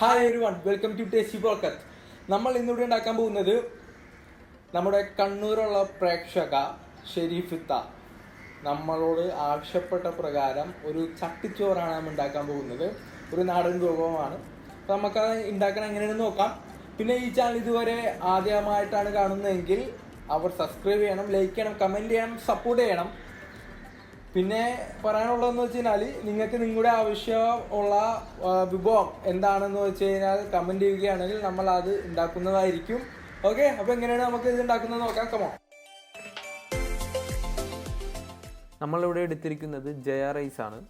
Hi everyone, welcome to tasty Barakath. നമ്മൾ ഇന്നിവിടെ ഉണ്ടാക്കാൻ പോകുന്നത് നമ്മുടെ കണ്ണൂരുള്ള പ്രേക്ഷക ഷെരീഫിത്ത നമ്മളോട് ആവശ്യപ്പെട്ട പ്രകാരം ഒരു ചട്ടിച്ചോറാണ് നമ്മൾ ഉണ്ടാക്കാൻ പോകുന്നത്. ഒരു നാടൻ വിഭവമാണ്. അപ്പോൾ നമുക്കത് ഉണ്ടാക്കാൻ എങ്ങനെയാണെന്ന് നോക്കാം. പിന്നെ ഈ ചാനൽ ഇതുവരെ ആദ്യമായിട്ടാണ് കാണുന്നതെങ്കിൽ അവർ സബ്സ്ക്രൈബ് ചെയ്യണം, ലൈക്ക് ചെയ്യണം, കമൻറ്റ് ചെയ്യണം, സപ്പോർട്ട് ചെയ്യണം. പിന്നെ പറയാനുള്ളതെന്ന് വെച്ച് കഴിഞ്ഞാൽ നിങ്ങൾക്ക് നിങ്ങളുടെ ആവശ്യമുള്ള വിഭവം എന്താണെന്ന് വെച്ച് കഴിഞ്ഞാൽ കമൻറ്റ് ചെയ്യുകയാണെങ്കിൽ നമ്മൾ അത് ഉണ്ടാക്കുന്നതായിരിക്കും. ഓക്കെ, അപ്പോൾ എങ്ങനെയാണ് നമുക്ക് ഇത് ഉണ്ടാക്കുന്നത് നോക്കാം. കമോ, നമ്മളിവിടെ എടുത്തിരിക്കുന്നത് ജയ റൈസാണ്.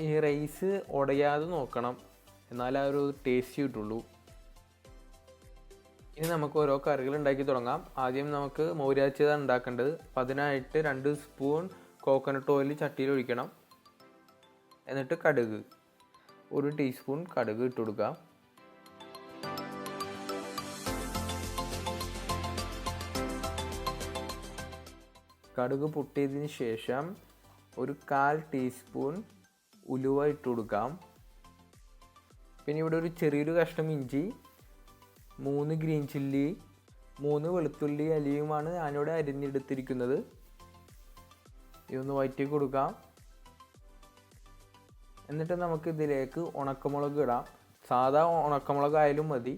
ഈ റൈസ് ഉടയാതെ നോക്കണം, എന്നാലേ ആ ഒരു ടേസ്റ്റ് കിട്ടുള്ളൂ. ഇനി നമുക്ക് ഓരോ കറികൾ ഉണ്ടാക്കി തുടങ്ങാം. ആദ്യം നമുക്ക് മോരാച്ചിതാണ് ഉണ്ടാക്കേണ്ടത്. അപ്പോൾ അതിനായിട്ട് 2 സ്പൂൺ കോക്കനട്ട് ഓയിൽ ചട്ടിയിൽ ഒഴിക്കണം. എന്നിട്ട് കടുക് 1 ടീസ്പൂൺ കടുക് ഇട്ട് കൊടുക്കാം. കടുക് പൊട്ടിയതിന് ശേഷം 1/4 ടീസ്പൂൺ ഉലുവ ഇട്ട് കൊടുക്കാം. പിന്നെ ഇവിടെ ഒരു ചെറിയൊരു കഷ്ണം ഇഞ്ചി, 3 ഗ്രീൻ ചില്ലി, 3 വെളുത്തുള്ളി അലിയുമാണ് ഞാനിവിടെ അരിഞ്ഞെടുത്തിരിക്കുന്നത്. ഇതൊന്ന് വഴറ്റി കൊടുക്കാം. എന്നിട്ട് നമുക്ക് ഇതിലേക്ക് ഉണക്കമുളക് ഇടാം. സാധാ ഉണക്കമുളക് ആയാലും മതി.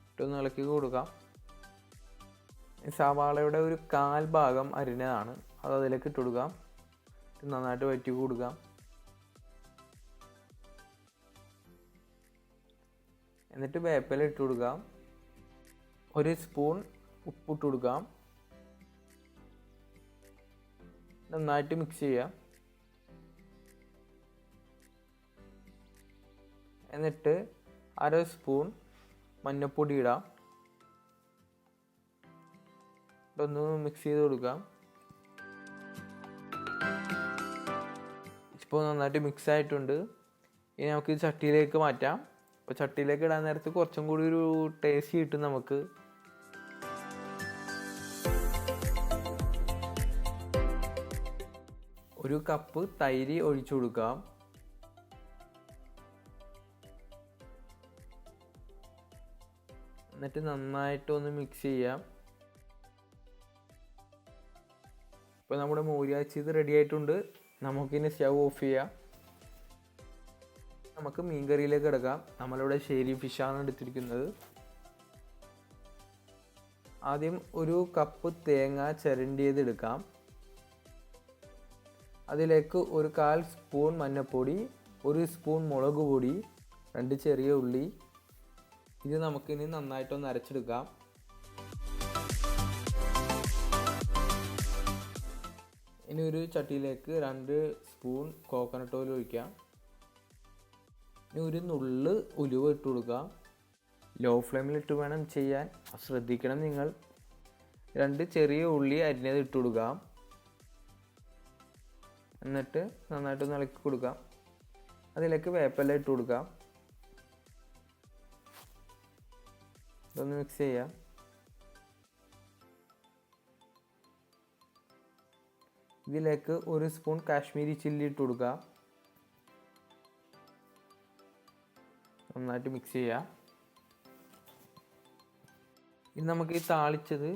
ഇട്ടൊന്ന് ഇളക്കി കൊടുക്കാം. സവാളയുടെ ഒരു 1/4 ഭാഗം അരിഞ്ഞതാണ്, അത് അതിലേക്ക് ഇട്ട് കൊടുക്കാം. നന്നായിട്ട് വഴറ്റി കൊടുക്കാം. എന്നിട്ട് വേപ്പില ഇട്ട് കൊടുക്കാം. 1 സ്പൂൺ ഉപ്പിട്ട് കൊടുക്കാം. നന്നായിട്ട് മിക്സ് ചെയ്യാം. എന്നിട്ട് 1/2 സ്പൂൺ മഞ്ഞൾപ്പൊടി ഇടാം. ഇതൊന്ന് മിക്സ് ചെയ്ത് കൊടുക്കാം. ഇപ്പോൾ നന്നായിട്ട് മിക്സ് ആയിട്ടുണ്ട്. ഇനി നമുക്ക് ഈ ചട്ടിയിലേക്ക് മാറ്റാം. അപ്പോൾ ചട്ടിയിലേക്ക് ഇടാൻ നേരത്ത് കുറച്ചും കൂടി ഒരു ടേസ്റ്റ് കിട്ടും നമുക്ക്. ഒരു കപ്പ് തൈര് ഒഴിച്ചു കൊടുക്കാം. എന്നിട്ട് നന്നായിട്ട് ഒന്ന് മിക്സ് ചെയ്യാം. ഇപ്പോൾ നമ്മുടെ മോരാച്ചി റെഡി ആയിട്ടുണ്ട്. നമുക്കിനി സ്റ്റവ് ഓഫ് ചെയ്യാം. നമുക്ക് മീൻകറിയിലേക്ക് കിടക്കാം. നമ്മളിവിടെ ഷേരി ഫിഷാണ് എടുത്തിരിക്കുന്നത്. ആദ്യം 1 കപ്പ് തേങ്ങ ചിരണ്ടിയത് എടുക്കാം. അതിലേക്ക് 1/4 സ്പൂൺ മഞ്ഞൾപ്പൊടി, 1 സ്പൂൺ മുളക് പൊടി, 2 ചെറിയ ഉള്ളി. ഇത് നമുക്കിനി നന്നായിട്ടൊന്ന് അരച്ചെടുക്കാം. ഇനി ഒരു ചട്ടിയിലേക്ക് 2 സ്പൂൺ കോക്കനട്ട് ഓയിൽ ഒഴിക്കാം. ഇനി 1 നുള്ള് ഉലുവ ഇട്ട് കൊടുക്കാം. ലോ ഫ്ലെയിമിലിട്ട് വേണം ചെയ്യാൻ, ശ്രദ്ധിക്കണം നിങ്ങൾ. 2 ചെറിയ ഉള്ളി അരിഞ്ഞത് ഇട്ട് കൊടുക്കാം. എന്നിട്ട് നന്നായിട്ടൊന്ന് ഇളക്കി കൊടുക്കാം. അതിലേക്ക് വേപ്പില ഇട്ട് കൊടുക്കാം. ഇതൊന്ന് മിക്സ് ചെയ്യാം. ഇതിലേക്ക് 1 സ്പൂൺ കാശ്മീരി ചില്ലി ഇട്ട് കൊടുക്കാം. നന്നായിട്ട് മിക്സ് ചെയ്യാം. ഇനി നമുക്ക് ഈ താളിച്ചത്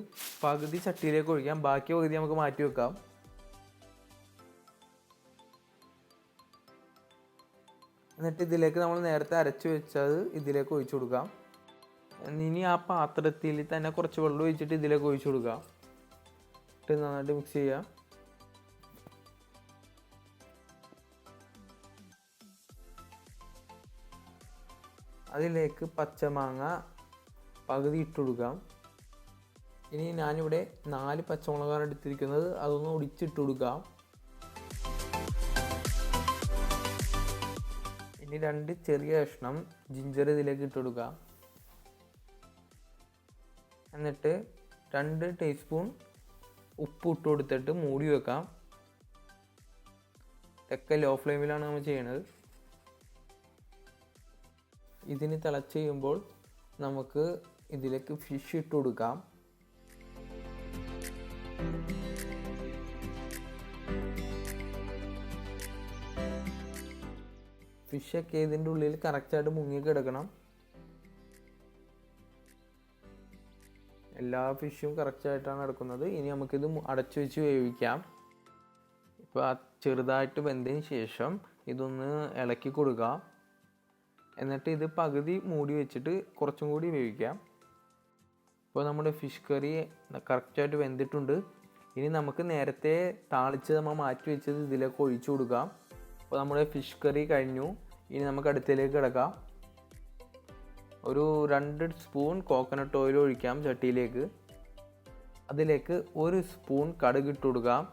പകുതി ചട്ടിയിലേക്ക് ഒഴിക്കാം. ബാക്കി പകുതി നമുക്ക് മാറ്റി വെക്കാം. എന്നിട്ട് ഇതിലേക്ക് നമ്മൾ നേരത്തെ അരച്ച് വെച്ചത് ഇതിലേക്ക് ഒഴിച്ചു കൊടുക്കാം. ഇനി ആ പാത്രത്തിൽ തന്നെ കുറച്ച് വെള്ളം ഒഴിച്ചിട്ട് ഇതിലേക്ക് ഒഴിച്ചു കൊടുക്കാം. എന്നിട്ട് നന്നായിട്ട് മിക്സ് ചെയ്യാം. അതിലേക്ക് പച്ചമാങ്ങ പകുതി ഇട്ട് കൊടുക്കാം. ഇനി ഞാനിവിടെ 4 പച്ചമുളകാണ് എടുത്തിരിക്കുന്നത്. അതൊന്ന് ഒടിച്ചിട്ട് കൊടുക്കാം. ഇനി 2 ചെറിയ കഷ്ണം ജിഞ്ചർ ഇതിലേക്ക് ഇട്ട് കൊടുക്കാം. എന്നിട്ട് 2 ടീസ്പൂൺ ഉപ്പ് ഇട്ട് കൊടുത്തിട്ട് മൂടി വെക്കാം. ഇതൊക്കെ ലോ ഫ്ലെയിമിലാണ് നമ്മൾ ചെയ്യണത്. ഇതിന് തിളച്ച് കഴിയുമ്പോൾ നമുക്ക് ഇതിലേക്ക് ഫിഷ് ഇട്ട് കൊടുക്കാം. ഫിഷൊക്കെ ഇതിൻ്റെ ഉള്ളിൽ കറക്റ്റായിട്ട് മുങ്ങി കിടക്കണം. എല്ലാ ഫിഷും കറക്റ്റായിട്ടാണ് കിടക്കുന്നത്. ഇനി നമുക്കിത് അടച്ചു വെച്ച് വേവിക്കാം. ഇപ്പോൾ ചെറുതായിട്ട് വെന്തതിന് ശേഷം ഇതൊന്ന് ഇളക്കി കൊടുക്കാം. എന്നിട്ട് ഇത് പകുതി മൂടി വെച്ചിട്ട് കുറച്ചും കൂടി വേവിക്കാം. ഇപ്പോൾ നമ്മുടെ ഫിഷ് കറി കറക്റ്റായിട്ട് വെന്തിട്ടുണ്ട്. ഇനി നമുക്ക് നേരത്തെ താളിച്ച് നമ്മൾ മാറ്റി വെച്ചത് ഇതിലേക്ക് ഒഴിച്ചു കൊടുക്കാം. അപ്പോൾ നമ്മുടെ ഫിഷ് കറി കഴിഞ്ഞു. ഇനി നമുക്ക് അടുത്തതിലേക്ക് കിടക്കാം. ഒരു 2 സ്പൂൺ കോക്കനട്ട് ഓയിൽ ഒഴിക്കാം ചട്ടിയിലേക്ക്. അതിലേക്ക് 1 സ്പൂൺ കടുക് ഇട്ട് കൊടുക്കാം.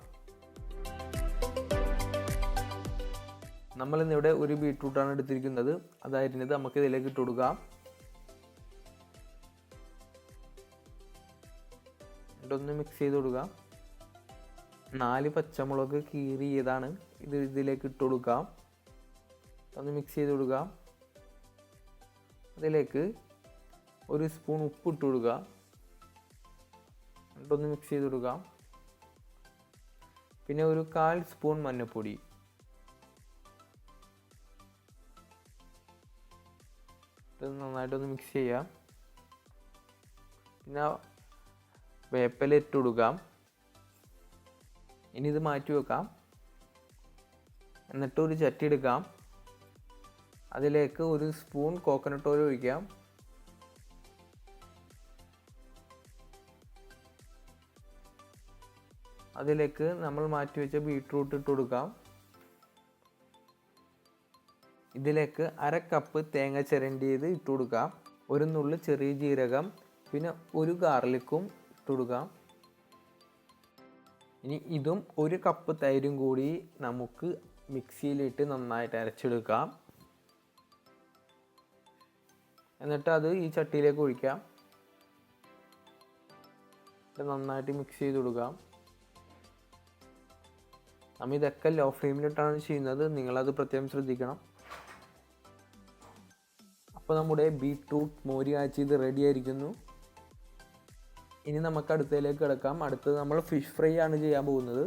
നമ്മളിന്നിവിടെ ഒരു ബീട്രൂട്ടാണ് എടുത്തിരിക്കുന്നത്. അതായിരുന്നത് നമുക്ക് ഇതിലേക്ക് ഇട്ട് കൊടുക്കാം. എന്നിട്ടൊന്ന് മിക്സ് ചെയ്ത് കൊടുക്കാം. 4 പച്ചമുളക് കീറിയതാണ് ഇതിലേക്ക് ഇട്ട് കൊടുക്കാം. ഒന്ന് മിക്സ് ചെയ്ത് കൊടുക്കാം. അതിലേക്ക് 1 സ്പൂൺ ഉപ്പ് ഇട്ട് കൊടുക്കുക. എന്നിട്ടൊന്ന് മിക്സ് ചെയ്ത് കൊടുക്കാം. പിന്നെ ഒരു 1/4 സ്പൂൺ മഞ്ഞൾപ്പൊടി. ഇത് നന്നായിട്ടൊന്ന് മിക്സ് ചെയ്യാം. പിന്നെ വേപ്പില ഇട്ട് കൊടുക്കാം. ഇനി ഇത് മാറ്റി വെക്കാം. എന്നിട്ട് ഒരു ചട്ടി എടുക്കാം. അതിലേക്ക് 1 സ്പൂൺ കോക്കനട്ട് ഓയിൽ ഒഴിക്കാം. അതിലേക്ക് നമ്മൾ മാറ്റി വെച്ച ബീട്രൂട്ട് ഇട്ട് കൊടുക്കാം. ഇതിലേക്ക് 1/2 കപ്പ് തേങ്ങ ചിരണ്ടിയത് ഇട്ട് കൊടുക്കാം. 1 നുള്ള് ചെറിയ ജീരകം, പിന്നെ 1 ഗാർലിക്കും ഇട്ട് കൊടുക്കാം. ഇനി ഇതും 1 കപ്പ് തൈരും കൂടി നമുക്ക് മിക്സിയിലിട്ട് നന്നായിട്ട് അരച്ചെടുക്കാം. എന്നിട്ട് അത് ഈ ചട്ടിയിലേക്ക് ഒഴിക്കാം. നന്നായിട്ട് മിക്സ് ചെയ്ത് കൊടുക്കാം. നമ്മൾ ഇതൊക്കെ ലോ ഫ്ലെയിമിലിട്ടാണ് ചെയ്യുന്നത്. നിങ്ങളത് പ്രത്യേകം ശ്രദ്ധിക്കണം. അപ്പോൾ നമ്മുടെ ബീട്രൂട്ട് മോര് കാച്ചിയത് റെഡി ആയിരിക്കുന്നു. ഇനി നമുക്ക് അടുത്തതിലേക്ക് കിടക്കാം. അടുത്തത് നമ്മൾ ഫിഷ് ഫ്രൈ ആണ് ചെയ്യാൻ പോകുന്നത്.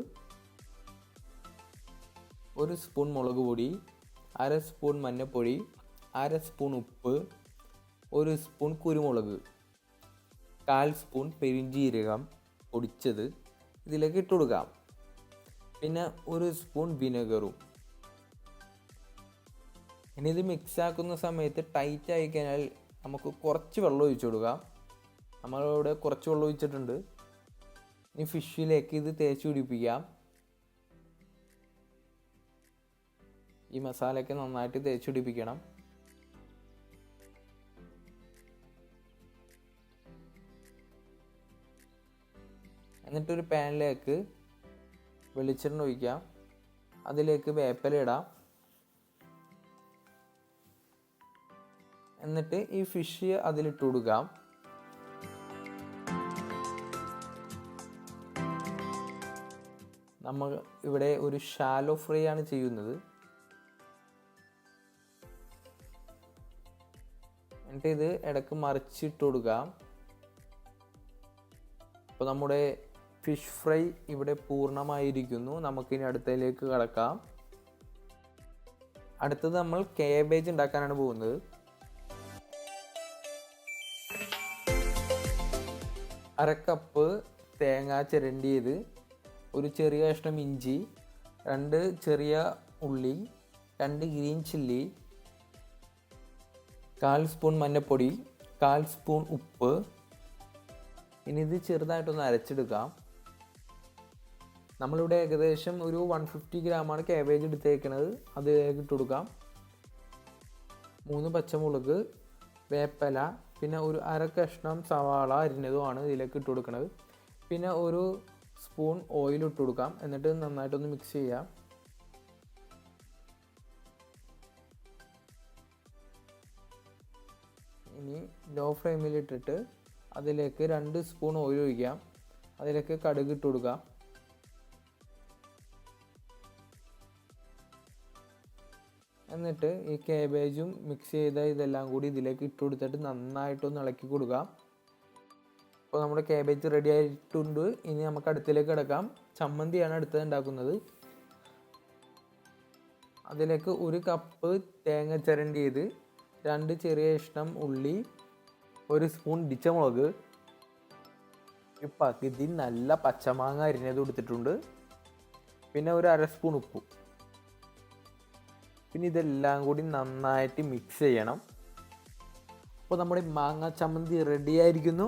1 സ്പൂൺ മുളക് പൊടി, 1/2 സ്പൂൺ മഞ്ഞൾപ്പൊടി, 1/2 സ്പൂൺ ഉപ്പ്, 1 സ്പൂൺ കുരുമുളക്, 1/4 സ്പൂൺ പെരുംജീരകം പൊടിച്ചത് ഇതിലേക്ക് ഇട്ട് കൊടുക്കാം. പിന്നെ 1 സ്പൂൺ വിനെഗറും. ഇനി ഇത് മിക്സ് ആക്കുന്ന സമയത്ത് ടൈറ്റ് ആയി കഴിഞ്ഞാൽ നമുക്ക് കുറച്ച് വെള്ളം ഒഴിച്ചു കൊടുക്കാം. നമ്മളിവിടെ കുറച്ച് വെള്ളം ഒഴിച്ചിട്ടുണ്ട്. ഇനി ഫിഷിലേക്ക് ഇത് തേച്ച് പിടിപ്പിക്കാം. ഈ മസാലയൊക്കെ നന്നായിട്ട് തേച്ച് പിടിപ്പിക്കണം. എന്നിട്ടൊരു പാനിലേക്ക് വെളിച്ചെണ്ണ ഒഴിക്കാം. അതിലേക്ക് വേപ്പില ഇടാം. എന്നിട്ട് ഈ ഫിഷ് അതിലിട്ട് കൊടുക്കാം. നമ്മൾ ഇവിടെ ഒരു ഷാലോ ഫ്രൈ ആണ് ചെയ്യുന്നത്. എന്നിട്ട് ഇത് ഇടയ്ക്ക് മറിച്ചിട്ട് കൊടുക്കാം. അപ്പോൾ നമ്മുടെ ഫിഷ് ഫ്രൈ ഇവിടെ പൂർണ്ണമായിരിക്കുന്നു. നമുക്കിനി അടുത്തതിലേക്ക് കടക്കാം. അടുത്തത് നമ്മൾ കാബേജ് ഉണ്ടാക്കാനാണ് പോകുന്നത്. 1/2 കപ്പ് തേങ്ങ ചിരണ്ടിയത്, ഒരു ചെറിയ കഷ്ണം ഇഞ്ചി, 2 ചെറിയ ഉള്ളി, 2 ഗ്രീൻ ചില്ലി, 1/4 സ്പൂൺ മഞ്ഞൾപ്പൊടി, 1/4 സ്പൂൺ ഉപ്പ്. ഇനി ഇത് ചെറുതായിട്ടൊന്ന് അരച്ചെടുക്കാം. നമ്മളിവിടെ ഏകദേശം ഒരു 150 ഗ്രാമാണ് കാബേജ് എടുത്തേക്കുന്നത്. അതിലേക്ക് ഇട്ട് കൊടുക്കാം. 3 പച്ചമുളക്, വേപ്പില, പിന്നെ ഒരു 1/2 കഷ്ണം സവാള അരിഞ്ഞതുമാണ് ഇതിലേക്ക് ഇട്ട് കൊടുക്കുന്നത്. പിന്നെ 1 സ്പൂൺ ഓയിൽ ഇട്ട് കൊടുക്കാം. എന്നിട്ട് നന്നായിട്ടൊന്ന് മിക്സ് ചെയ്യാം. ഇനി ലോ ഫ്ലെയിമിലിട്ടിട്ട് അതിലേക്ക് 2 സ്പൂൺ ഓയിൽ ഒഴിക്കാം. അതിലേക്ക് കടുക് ഇട്ട് കൊടുക്കാം. എന്നിട്ട് ഈ കാബേജും മിക്സ് ചെയ്ത ഇതെല്ലാം കൂടി ഇതിലേക്ക് ഇട്ട് കൊടുത്തിട്ട് നന്നായിട്ടൊന്ന് ഇളക്കി കൊടുക്കാം. അപ്പോൾ നമ്മുടെ കാബേജ് റെഡി ആയിട്ടുണ്ട്. ഇനി നമുക്ക് അടുത്തിലേക്ക് കിടക്കാം. ചമ്മന്തിയാണ് അടുത്തത് ഉണ്ടാക്കുന്നത്. അതിലേക്ക് 1 കപ്പ് തേങ്ങ ചിരണ്ടിയത്, 2 ചെറിയ കഷ്ണം ഉള്ളി, 1 സ്പൂൺ ഇടിച്ച മുളക്, ഒരു പകുതി നല്ല പച്ചമാങ്ങ അരിഞ്ഞത് കൊടുത്തിട്ടുണ്ട്, പിന്നെ 1/2 സ്പൂൺ ഉപ്പ്. പിന്നെ ഇതെല്ലാം കൂടി നന്നായിട്ട് മിക്സ് ചെയ്യണം. അപ്പോൾ നമ്മുടെ മാങ്ങ ചമ്മന്തി റെഡി ആയിരിക്കുന്നു.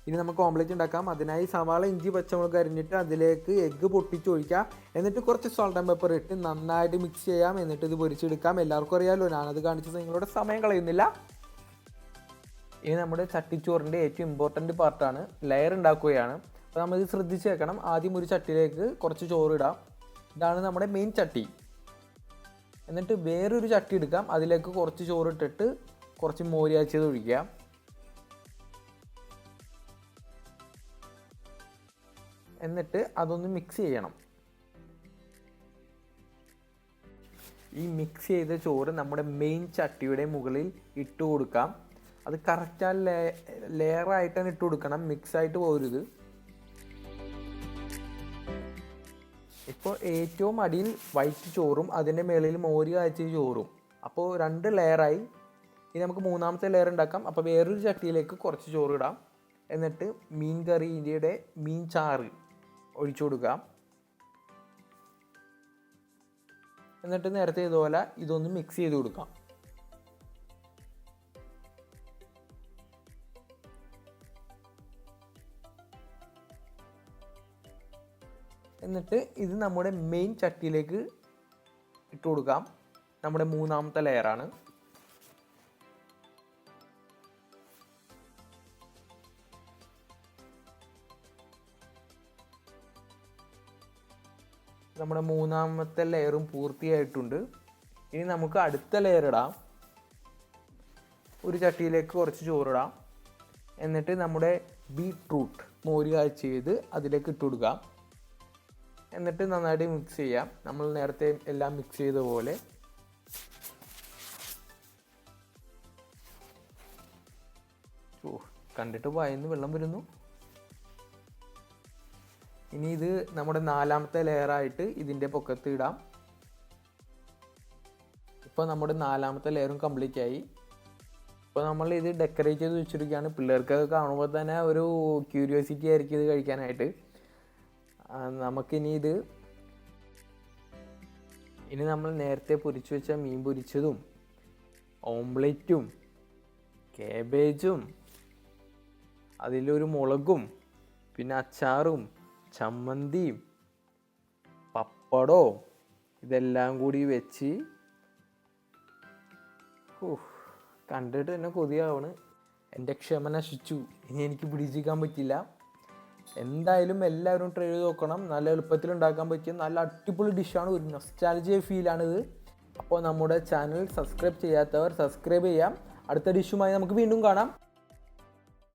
ഇനി നമുക്ക് ഓംലെറ്റ് ഉണ്ടാക്കാം. അതിനായി സവാള, ഇഞ്ചി, പച്ചമുളക് അരിഞ്ഞിട്ട് അതിലേക്ക് എഗ്ഗ് പൊട്ടിച്ചൊഴിക്കാം. എന്നിട്ട് കുറച്ച് സോൾട്ട് ആൻഡ് പെപ്പർ ഇട്ട് നന്നായിട്ട് മിക്സ് ചെയ്യാം. എന്നിട്ട് ഇത് പൊരിച്ചെടുക്കാം. എല്ലാവർക്കും അറിയാമല്ലോ, ഞാനത് കാണിച്ചത് നിങ്ങളുടെ സമയം കളയുന്നില്ല. ഇനി നമ്മുടെ ചട്ടിച്ചോറിൻ്റെ ഏറ്റവും ഇമ്പോർട്ടൻറ്റ് പാർട്ടാണ്, ലെയർ ഉണ്ടാക്കുകയാണ്. അപ്പോൾ നമ്മളിത് ശ്രദ്ധിച്ച് വെക്കണം. ആദ്യം ഒരു ചട്ടിയിലേക്ക് കുറച്ച് ചോറ് ഇടാം. ഇതാണ് നമ്മുടെ മെയിൻ ചട്ടി. എന്നിട്ട് വേറൊരു ചട്ടി എടുക്കാം. അതിലേക്ക് കുറച്ച് ചോറ് ഇട്ടിട്ട് കുറച്ച് മോര് കാച്ചിയത് ഒഴിക്കാം. എന്നിട്ട് അതൊന്ന് മിക്സ് ചെയ്യണം. ഈ മിക്സ് ചെയ്ത ചോറ് നമ്മുടെ മെയിൻ ചട്ടിയുടെ മുകളിൽ ഇട്ട് കൊടുക്കാം. അത് കറക്റ്റ് ആ ലെയറായിട്ടാണ് ഇട്ട് കൊടുക്കണം, മിക്സായിട്ട് പോരുത്. ഇപ്പോൾ ഏറ്റവും അടിയിൽ വൈറ്റ് ചോറും അതിൻ്റെ മുകളിൽ മോര് കാച്ചിയ ചോറും. അപ്പോൾ 2 ലെയറായി. ഇനി നമുക്ക് 3ാമത്തെ ലെയർ ഉണ്ടാക്കാം. അപ്പോൾ വേറൊരു ചട്ടിയിലേക്ക് കുറച്ച് ചോറ് ഇടാം. എന്നിട്ട് മീൻ കറിയുടെ മീൻ ചാറ് ഒഴിച്ചു കൊടുക്കാം. എന്നിട്ട് നേരത്തെ ഇതുപോലെ ഇതൊന്ന് മിക്സ് ചെയ്ത് കൊടുക്കാം. എന്നിട്ട് ഇത് നമ്മുടെ മെയിൻ ചട്ടിയിലേക്ക് ഇട്ട് കൊടുക്കാം. നമ്മുടെ 3ാമത്തെ ലെയറാണ്. നമ്മുടെ 3ാമത്തെ ലെയറും പൂർത്തിയായിട്ടുണ്ട്. ഇനി നമുക്ക് അടുത്ത ലെയർ ഇടാം. ഒരു ചട്ടിയിലേക്ക് കുറച്ച് ചോറിടാം. എന്നിട്ട് നമ്മുടെ ബീട്രൂട്ട് മോര് കാച്ചിയത് അതിലേക്ക് ഇട്ട് കൊടുക്കാം. എന്നിട്ട് നന്നായിട്ട് മിക്സ് ചെയ്യാം. നമ്മൾ നേരത്തെ എല്ലാം മിക്സ് ചെയ്ത പോലെ. കണ്ടിട്ട് വായിന്ന് വെള്ളം വരുന്നു. ഇനി ഇത് നമ്മുടെ 4ാമത്തെ ലെയറായിട്ട് ഇതിൻ്റെ പൊക്കത്ത് ഇടാം. ഇപ്പോൾ നമ്മുടെ 4ാമത്തെ ലെയറും കംപ്ലീറ്റ് ആയി. ഇപ്പോൾ നമ്മൾ ഇത് ഡെക്കറേറ്റ് ചെയ്ത് വെച്ചിരിക്കുകയാണ്. പിള്ളേർക്കൊക്കെ കാണുമ്പോൾ തന്നെ ഒരു ക്യൂരിയോസിറ്റി ആയിരിക്കും ഇത് കഴിക്കാനായിട്ട്. ഇനി നമ്മൾ നേരത്തെ പൊരിച്ചു വെച്ച മീൻ പൊരിച്ചതും ഓംലെറ്റും കാബേജും അതിലൊരു മുളകും പിന്നെ അച്ചാറും ചമ്മന്തിയും പപ്പടവും ഇതെല്ലാം കൂടി വെച്ച് കണ്ടിട്ട് തന്നെ കൊതിയാവാണ്. എൻ്റെ ക്ഷമ നശിച്ചു. ഇനി എനിക്ക് പിടിച്ചിരിക്കാൻ പറ്റില്ല. എന്തായാലും എല്ലാവരും ട്രൈ ചെയ്ത് നോക്കണം. നല്ല എളുപ്പത്തിൽ ഉണ്ടാക്കാൻ പറ്റിയ നല്ല അടിപൊളി ഡിഷാണ്. ഒരു നൊസ്റ്റാൾജിയ ഫീലാണിത്. അപ്പോൾ നമ്മുടെ ചാനൽ സബ്സ്ക്രൈബ് ചെയ്യാത്തവർ സബ്സ്ക്രൈബ് ചെയ്യാം. അടുത്ത ഡിഷുമായി നമുക്ക് വീണ്ടും കാണാം.